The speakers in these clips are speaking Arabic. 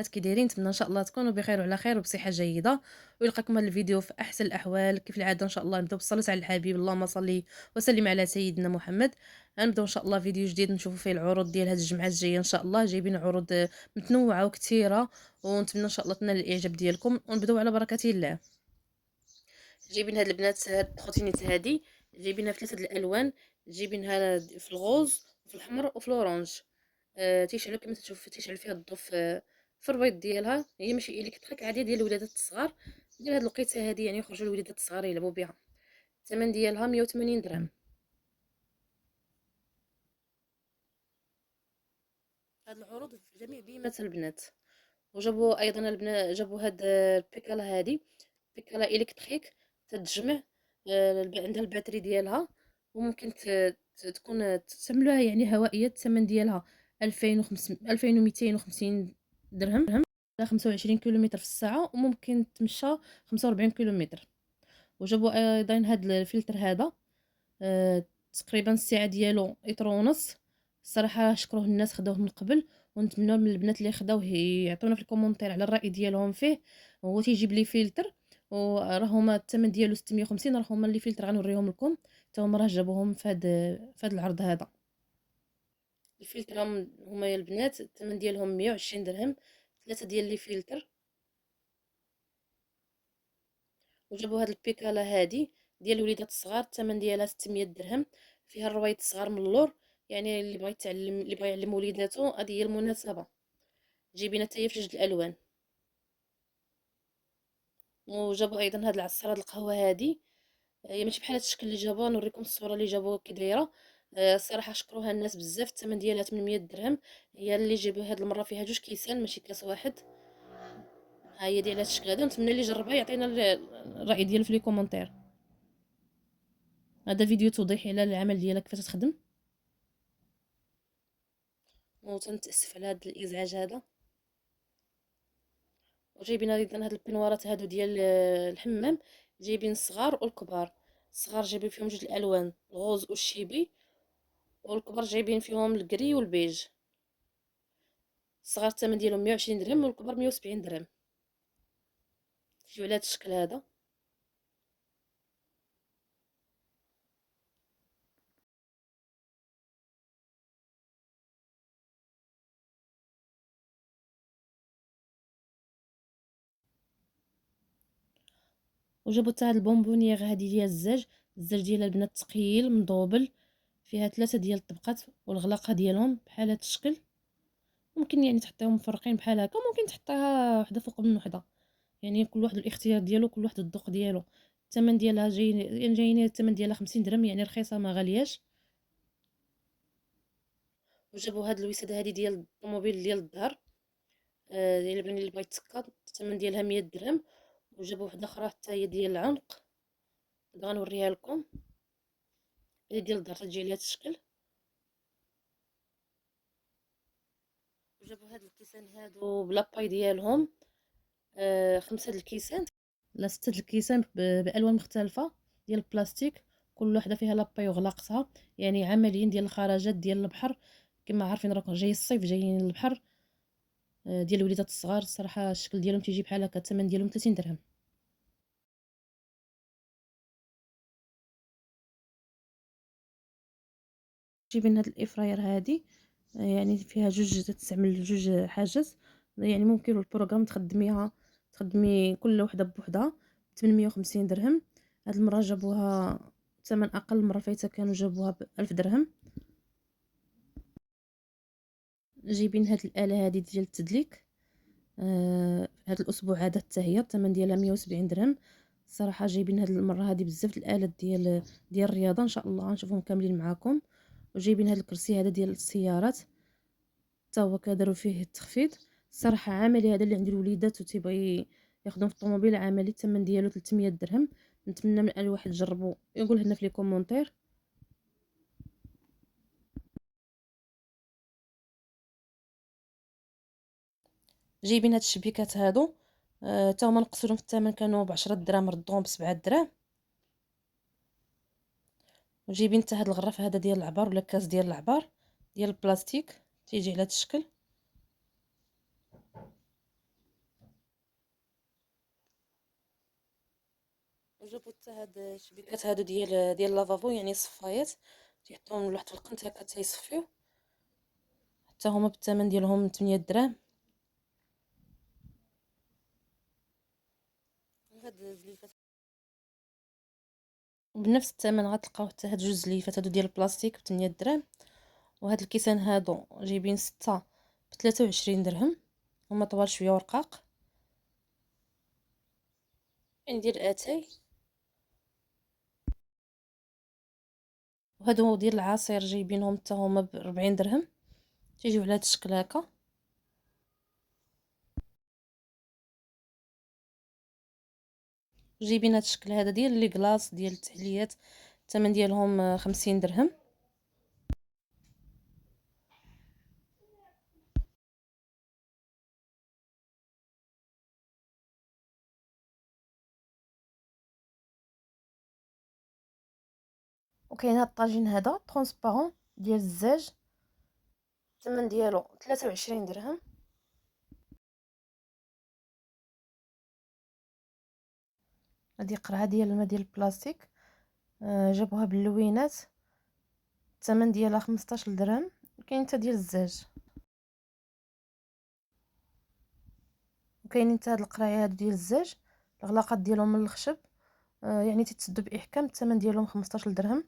كي دايرين؟ نتمنى ان شاء الله تكونوا بخير وعلى خير وبصحه جيده، ويلقاكم هذا الفيديو في احسن الاحوال. كيف العاده ان شاء الله نبداو بالصلاه على الحبيب، اللهم صل وسلم على سيدنا محمد. غنبداو ان شاء الله فيديو جديد نشوفوا فيه العروض ديال هذه الجمعه الجايه ان شاء الله. جايبين عروض متنوعه وكثيره، ونتمنى ان شاء الله تنال الاعجاب ديالكم، ونبداو على بركه الله. جايبين هاد البنات، هاد التخوتينيت هادي جايبينها في 3 الالوان. جايبينها في الغوز وفي الحمر وفي الاورانج. تيشعلوا كما تشوف، تيشعل فيها الضوء في البيض ديالها. هي ماشي الكتريك عاديه ديال الولادات الصغار، ديال هاد الوقيته هادي، يعني يخرجوا الوليدات الصغار يلعبوا بها. الثمن ديالها 180 درهم. هاد العروض في جميع بيمات البنات. وجابوا ايضا البنات، جابوا هاد البيكالا هادي، بيكالا الكتريك تتجمع. عندها الباتري ديالها، وممكن تكون تستعملوها يعني هوائيه. الثمن ديالها 2500 2250 درهم على 25 كيلومتر في الساعه، وممكن تمشى 45 كيلومتر. وجابوا ايضا هاد الفلتر هذا، تقريبا السعه ديالو لتر ونص. الصراحه شكروه الناس خداوه من قبل، ونتمنى من البنات اللي خداوه يعطونا في الكومونتير على الراي ديالهم فيه. هو تيجيب لي فلتر، وراه هما الثمن ديالو 650. راه هما اللي فلتر غنوريهم لكم، حتى هما راه جابوهم في هذا العرض هذا. الفلتر هما يا البنات الثمن ديالهم 120 درهم، 3 ديال لي فلتر. وجابوا هاد البيكالا هادي ديال الوليدات الصغار، الثمن ديالها 600 درهم. فيها الروايد الصغار من اللور، يعني اللي بغى يتعلم، اللي بغى يعلم وليداتو، هذه هي المناسبه. جايبينها حتى هي في جوج الالوان. وجابوا ايضا هاد العصير، هاد القهوه هادي، هي ماشي بحال هاد الشكل اللي جابوها. نوريكم الصوره اللي جابوها كي دايره. الصراحه شكروها الناس بزاف. الثمن ديالها 800 درهم. هي اللي جابوها هاد المره فيها جوج كيسان ماشي كاس واحد. ها هي ديال هاد الشكل هذا. نتمنى اللي جربها يعطينا الراي ديالو في لي كومونتير. هذا فيديو توضيحي على العمل ديالها كيفاش تخدم. وتنتاسف على هذا الازعاج هذا. وجايبين ايضا هاد البنوارات هادو ديال الحمام. جايبين الصغار والكبار. الصغار جايبين فيهم جوج الالوان، الغوز والشيبي، والكبار جايبين فيهم الكري والبيج. الصغار الثمن ديالهم 120 درهم، والكبار 170 درهم. تجيو على هاد الشكل هذا. وجابوا حتى هاد البونبونيير هادي ديال الزاج. الزاج ديال البنات ثقيل مدوبل، فيها 3 ديال الطبقات، والغلاقه ديالهم بحال هاد الشكل. ممكن يعني تحطيهم مفرقين بحال هكا، ممكن تحطيها وحده فوق من وحده، يعني كل واحد الاختيار ديالو، كل واحد الذوق ديالو. الثمن ديالها جايين الثمن ديالها 50 درهم، يعني رخيصه ما غالياش. وجابوا هاد الوساده هادي ديال الطوموبيل ديال الظهر، ديال البنين اللي بغا يتسكر. الثمن ديالها 100 درهم. وجابوا وحده اخرى حتى هي ديال العنق، غنوريها لكم. هي ديال الظهر تجي على هاد الشكل. وجابوا هاد الكيسان هادو بلاباي ديالهم، 5 د الكيسان لا 6 د الكيسان بالوان مختلفه ديال البلاستيك. كل وحده فيها لاباي وغلاقتها، يعني عمليين ديال الخرجات ديال البحر. كما عارفين راكم جاي الصيف، جايين البحر. ديال الوليدات الصغار. الصراحه الشكل ديالهم تيجي بحال هكا. الثمن ديالهم 30 درهم. جيبين هاد الافراير هادي، يعني فيها جوج، تستعمل جوج حاجات. يعني ممكن البروغرام تخدمي كل وحده بوحدها. 850 درهم. هاد المره جابوها ثمن اقل. المره الفايته كانوا جابوها ب1000 درهم. جايبين هاد الاله هادي ديال التدليك. هاد الاسبوع هذا حتى هي الثمن ديالها 170 درهم. الصراحه جايبين هاد المره هادي بزاف الالات ديال الرياضه. ان شاء الله غنشوفهم كاملين معاكم. وجايبين هاد الكرسي هذا ديال السيارات، حتى هو كداروا فيه التخفيض. الصراحه عملي هذا اللي عند الوليدات وتيبغي يخدم في الطوموبيل عملي. الثمن ديالو 300 درهم. نتمنى من اي واحد جربوا يقول لنا في لي كومونتير. جايبين هاد الشبيكات هادو، تا هما نقصوا في الثمن، كانوا ب10 دراهم ردوهم ب7 دراهم. وجايبين حتى هاد الغراف هذا ديال العبار، ولا كاس ديال العبار ديال البلاستيك، تيجي على هاد الشكل. وجابوا حتى هاد الشبيكات هادو ديال اللافابو، يعني الصفايات تيحطوهم لواحد القنت هكا تيصفيو، حتى هما بالثمن ديالهم 8 دراهم. هاد الزليفات بنفس الثمن غتلقاو حتى هاد جوج زليفات هادو ديال البلاستيك ب8 دراهم. وهاد الكيسان هادو جايبين 6 ب23 درهم، هما طوال شويه ورقاق، يعني ديال اتاي. وهادو ديال العصير جايبينهم حتى هما ب40 درهم، تيجيو على هاد الشكل هكا. جايبين هاد الشكل هذا ديال لي كلاص ديال التحليات، الثمن ديالهم 50 درهم. وكاين هاد الطاجين هذا ترونسبارون ديال الزاج، الثمن ديالو 23 درهم. هذه قرعه ديال الماء ديال البلاستيك، جابوها باللوينات، الثمن ديالها 15 درهم. كاين حتى ديال الزاج، وكاينين حتى هاد القرايه هادو ديال الزاج، الغلاقات ديالهم من الخشب، يعني تتسدوا باحكام، الثمن ديالهم 15 درهم.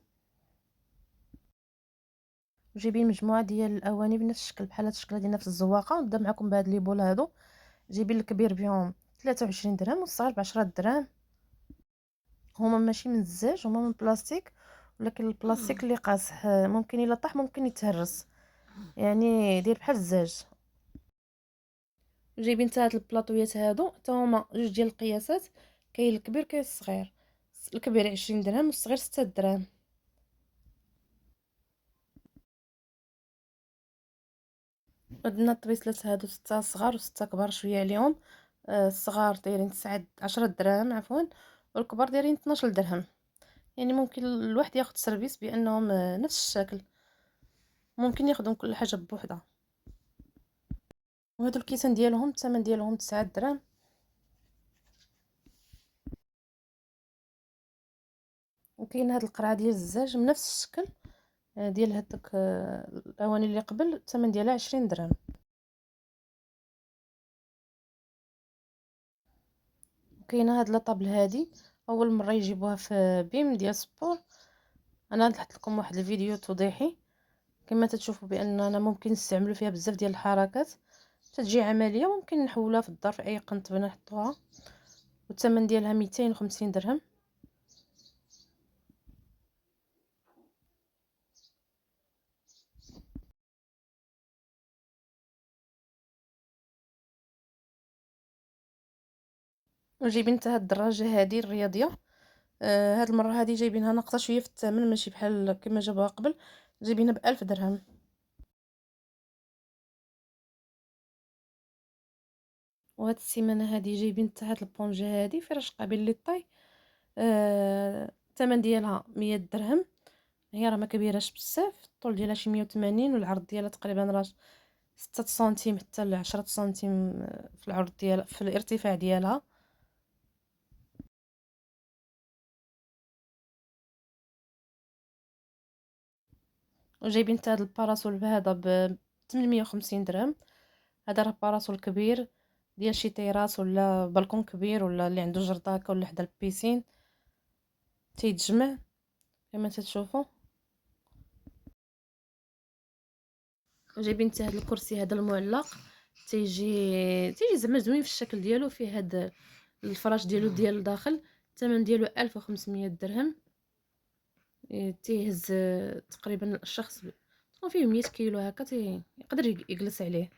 وجايبين مجموعه ديال الاواني بنفس الشكل بحال هاد الشكل ديال نفس الزواقه. نبدا معكم بهاد لي بول هادو، جايبين الكبير بهم 23 درهم والصغير ب10 دراهم. هما ماشي من الزاج، هما من بلاستيك، ولكن البلاستيك اللي قاصح ممكن الا طاح ممكن يتهرس، يعني داير بحال الزاج. جايبين حتى هاد البلاطويات هادو حتى هما جوج ديال القياسات، كاين الكبير كاين الصغير. الكبير 20 درهم والصغير 6 دراهم. عندنا الطبيسلات هادو 6 صغار و6 كبار شويه عليهم. الصغار دايرين 9 10 دراهم عفوا، والكبار دايرين 12 درهم. يعني ممكن الواحد ياخد سيرفيس بانهم نفس الشكل، ممكن ياخدهم كل حاجه بوحدها. وهادو الكيسان ديالهم الثمن ديالهم 9 دراهم. وكاين هاد القرعه ديال الزاج من نفس الشكل ديال هذاك الاواني اللي قبل، الثمن ديالها 20 درهم. وكاينه هاد لاطابل هادي اول مره يجيبوها في بيم ديال سبور. انا نحط لكم واحد الفيديو توضيحي، كما تتشوفوا باننا ممكن نستعملوا فيها بزاف ديال الحركات، تتجي عمليه، ممكن نحولوها في الدار في اي قنت بغينا نحطوها. والثمن ديالها 250 درهم. وجايبين حتى هاد الدراجه هذه الرياضيه، هاد المره هذه جايبينها ناقصه شويه في الثمن، ماشي بحال كما جابوها قبل، جايبينها ب1000 درهم. وهاد السيمانه هذه جايبين حتى هاد البونجه هذه فراش قابل للطي، الثمن ديالها 100 درهم. هي راه ما كبيراش بزاف، الطول ديالها شي 180 والعرض ديالها تقريبا راه 6 سنتيم حتى ل 10 سنتيم في العرض ديالها، في الارتفاع ديالها. وجايبين حتى هاد الباراسول هذا ب 850 درهم. هذا راه باراسول كبير ديال شي تيراس ولا بلكون كبير، ولا اللي عنده جرده هكا ولا حدا البيسين، تيتجمع كما تتشوفوا. وجايبين حتى هاد الكرسي هذا المعلق، تيجي زعما زوين في الشكل ديالو، فيه هاد الفراش ديالو ديال الداخل، الثمن ديالو 1500 درهم. تيهز تقريبا الشخص فيه 100 كيلو هكا، يقدر يجلس عليه.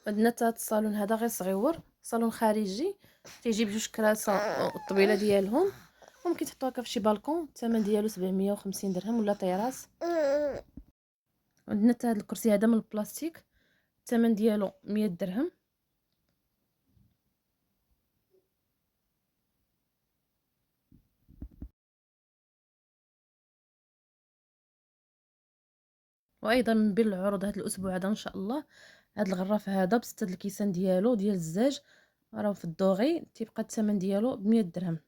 عندنا حتى الصالون هذا غير صغيور، صالون خارجي، تيجي بجوج كراسه الطويله ديالهم، ممكن تحطو هكا في شي بالكون، الثمن ديالو 750 درهم ولا طيراس. عندنا حتى هذا الكرسي هذا من البلاستيك، الثمن ديالو 100 درهم. وايضا من بين العروض هذا الاسبوع هذا ان شاء الله هاد الغراف هذا ب6 الكيسان ديالو ديال الزاج راه في الدوغي تيبقى الثمن ديالو ب100 درهم.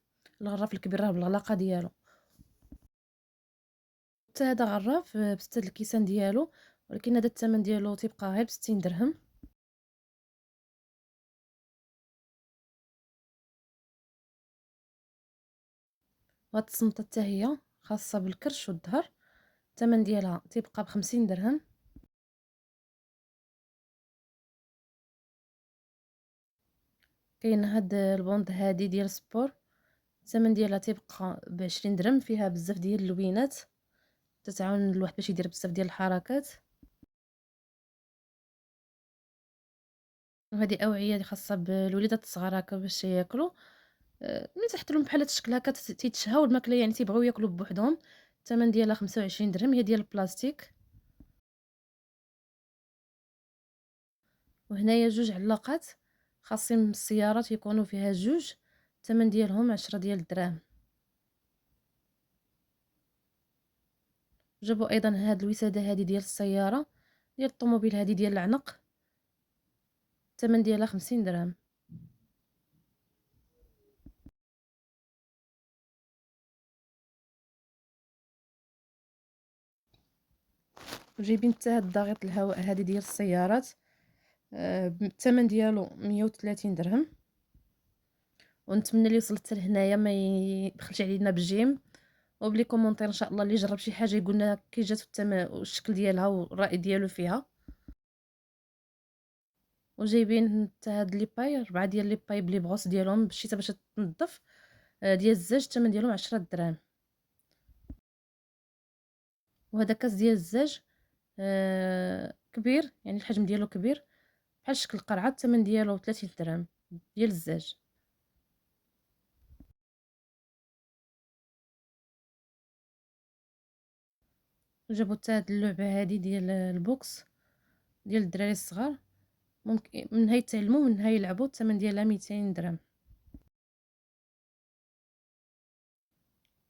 الغراف الكبير راه بالغلاقه ديالو. حتى هذا غراف ب6 الكيسان ديالو، ولكن هذا الثمن ديالو تيبقى غير ب60 درهم. وهاد الصمطه حتى هي خاصه بالكرش والظهر، الثمن ديالها تيبقى ب50 درهم. كاين هاد البوند هادي ديال سبور، الثمن ديالها تيبقى ب20 درهم، فيها بزاف ديال اللوينات تتعاون الواحد باش يدير بزاف ديال الحركات. وهذه اوعيه اللي خاصه بالوليدات الصغار هكا باش ياكلوا. ملي تحط لهم بحال هاد الشكل هكا تيتشهاو الماكله، يعني تيبغيو ياكلوا بوحدهم. الثمن ديالها 25 درهم، هي ديال البلاستيك. وهنايا جوج علاقات خاصين من السيارات يكونوا فيها جوج، الثمن ديالهم 10 ديال الدراهم. جابوا ايضا هاد الوساده هذه ديال السياره ديال الطوموبيل، هذه ديال العنق، الثمن ديالها 50 درهم. وجايبين حتى هاد ضاغط الهواء هذه ديال السيارات، الثمن ديالو 130 درهم. ونتمنى اللي وصلت حتى لهنايا ما يبخلش علينا بالجيم وبلي كومونتير ان شاء الله. اللي جرب شي حاجه يقول لنا كي جات والشكل ديالها والراي ديالو فيها. وجايبين حتى هاد لي باي 4 ديال لي باي بلي بغوص ديالهم بالشتا باش تنظف، ديال الزاج الثمن ديالهم 10 دراهم. وهذا كاس ديال الزاج كبير، يعني الحجم ديالو كبير بحال شكل القرعه، الثمن ديالو 30 درهم ديال الزاج. جابوا حتى هاد اللعبه هادي ديال البوكس ديال الدراري الصغار، ممكن من هاي يتعلموا من هاي يلعبوا، الثمن ديالها 200 درهم.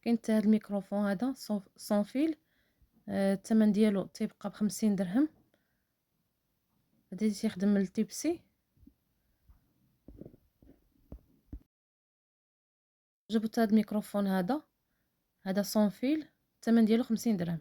كاين حتى هاد الميكروفون هذا سون فيل، الثمن ديالو تيبقى ب50 درهم. هادي تيخدم التيبسي. جابوا حتى هاد الميكروفون هذا سون فيل، الثمن ديالو 50 درهم.